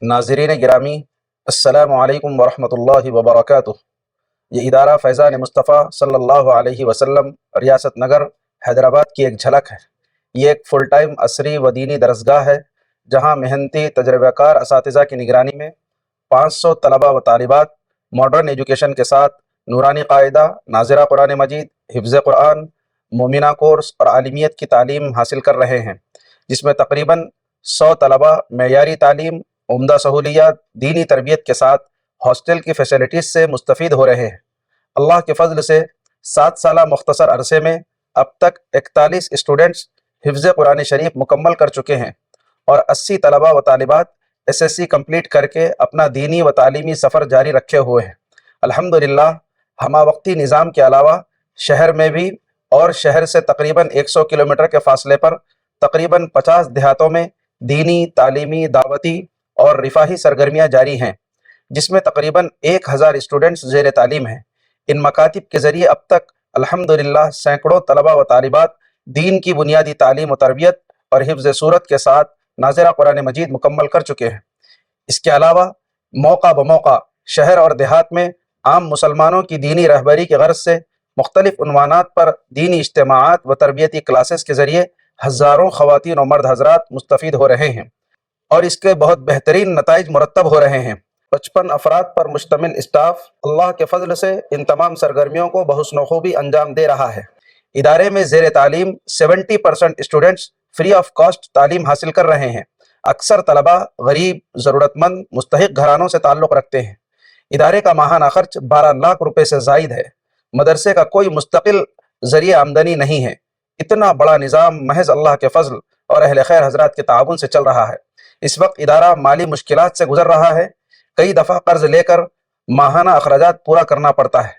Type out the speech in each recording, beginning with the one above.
ناظرین گرامی، السلام علیکم ورحمۃ اللہ وبرکاتہ۔ یہ ادارہ فیضان مصطفیٰ صلی اللہ علیہ وسلم ریاست نگر حیدرآباد کی ایک جھلک ہے۔ یہ ایک فل ٹائم عصری و دینی درسگاہ ہے جہاں محنتی تجربہ کار اساتذہ کی نگرانی میں 500 طلبہ و طالبات ماڈرن ایجوکیشن کے ساتھ نورانی قاعدہ، ناظرہ قرآن مجید، حفظ قرآن، مومنہ کورس اور عالمیت کی تعلیم حاصل کر رہے ہیں، جس میں تقریباً 100 طلبہ معیاری تعلیم، عمدہ سہولیات، دینی تربیت کے ساتھ ہاسٹل کی فیسلٹیز سے مستفید ہو رہے ہیں۔ اللہ کے فضل سے 7 سالہ مختصر عرصے میں اب تک 41 اسٹوڈنٹس حفظ قرآن شریف مکمل کر چکے ہیں اور 80 طلبہ و طالبات SSC کمپلیٹ کر کے اپنا دینی و تعلیمی سفر جاری رکھے ہوئے ہیں۔ الحمدللہ ہمہ وقتی نظام کے علاوہ شہر میں بھی اور شہر سے تقریباً 100 کلومیٹر کے فاصلے پر تقریباً 50 دیہاتوں میں دینی، تعلیمی، دعوتی اور رفاہی سرگرمیاں جاری ہیں، جس میں تقریباً 1000 اسٹوڈنٹس زیر تعلیم ہیں۔ ان مکاتب کے ذریعے اب تک الحمدللہ سینکڑوں طلبہ و طالبات دین کی بنیادی تعلیم و تربیت اور حفظ صورت کے ساتھ ناظرہ قرآن مجید مکمل کر چکے ہیں۔ اس کے علاوہ موقع بموقع شہر اور دیہات میں عام مسلمانوں کی دینی رہبری کی غرض سے مختلف عنوانات پر دینی اجتماعات و تربیتی کلاسز کے ذریعے ہزاروں خواتین و مرد حضرات مستفید ہو رہے ہیں اور اس کے بہت بہترین نتائج مرتب ہو رہے ہیں۔ 55 افراد پر مشتمل اسٹاف اللہ کے فضل سے ان تمام سرگرمیوں کو بحسن و خوبی انجام دے رہا ہے۔ ادارے میں زیر تعلیم 70% اسٹوڈنٹس فری آف کاسٹ تعلیم حاصل کر رہے ہیں۔ اکثر طلبہ غریب، ضرورت مند، مستحق گھرانوں سے تعلق رکھتے ہیں۔ ادارے کا ماہانہ خرچ 12 لاکھ روپے سے زائد ہے۔ مدرسے کا کوئی مستقل ذریعہ آمدنی نہیں ہے۔ اتنا بڑا نظام محض اللہ کے فضل اور اہل خیر حضرات کے تعاون سے چل رہا ہے۔ اس وقت ادارہ مالی مشکلات سے گزر رہا ہے۔ کئی دفعہ قرض لے کر ماہانہ اخراجات پورا کرنا پڑتا ہے۔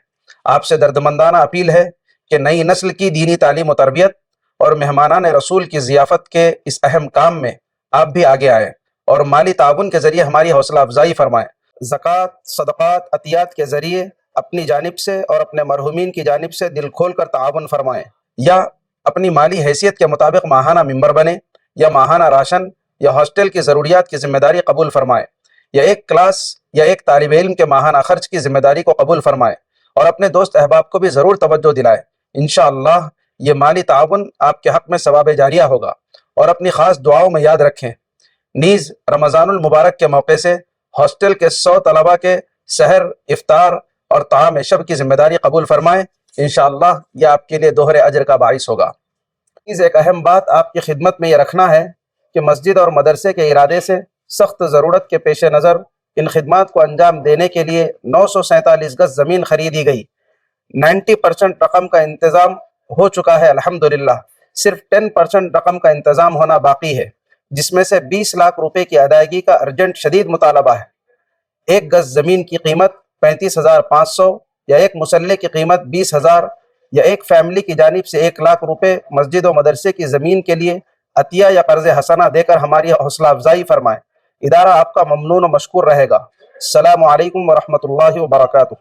آپ سے دردمندانہ اپیل ہے کہ نئی نسل کی دینی تعلیم و تربیت اور مہمانان رسول کی ضیافت کے اس اہم کام میں آپ بھی آگے آئیں اور مالی تعاون کے ذریعے ہماری حوصلہ افزائی فرمائیں۔ زکوٰۃ، صدقات، عطیات کے ذریعے اپنی جانب سے اور اپنے مرحومین کی جانب سے دل کھول کر تعاون فرمائیں، یا اپنی مالی حیثیت کے مطابق ماہانہ ممبر بنیں، یا ماہانہ راشن یا ہاسٹل کی ضروریات کی ذمہ داری قبول فرمائیں، یا ایک کلاس یا ایک طالب علم کے ماہانہ خرچ کی ذمہ داری کو قبول فرمائیں، اور اپنے دوست احباب کو بھی ضرور توجہ دلائیں۔ انشاءاللہ یہ مالی تعاون آپ کے حق میں ثواب جاریہ ہوگا، اور اپنی خاص دعاؤں میں یاد رکھیں۔ نیز رمضان المبارک کے موقع سے ہاسٹل کے 100 طلبہ کے سحر، افطار اور طعام شب کی ذمہ داری قبول فرمائیں۔ انشاءاللہ یہ آپ کے لیے دوہرے اجر کا باعث ہوگا۔ ایک اہم بات آپ کی خدمت میں یہ رکھنا ہے کہ مسجد اور مدرسے کے ارادے سے سخت ضرورت کے پیش نظر ان خدمات کو انجام دینے کے لیے 947 گز زمین خریدی گئی۔ 90% رقم کا انتظام ہو چکا ہے الحمدللہ۔ صرف 10% رقم کا انتظام ہونا باقی ہے، جس میں سے 20 لاکھ روپے کی ادائیگی کا ارجنٹ شدید مطالبہ ہے۔ 1 گز زمین کی قیمت 35,500 یا ایک مسلح کی قیمت 20,000 یا ایک فیملی کی جانب سے 1 لاکھ روپے مسجد و مدرسے کی زمین کے لیے عطیہ یا قرض حسنہ دے کر ہماری حوصلہ افزائی فرمائیں۔ ادارہ آپ کا ممنون و مشکور رہے گا۔ السلام علیکم ورحمۃ اللہ وبرکاتہ۔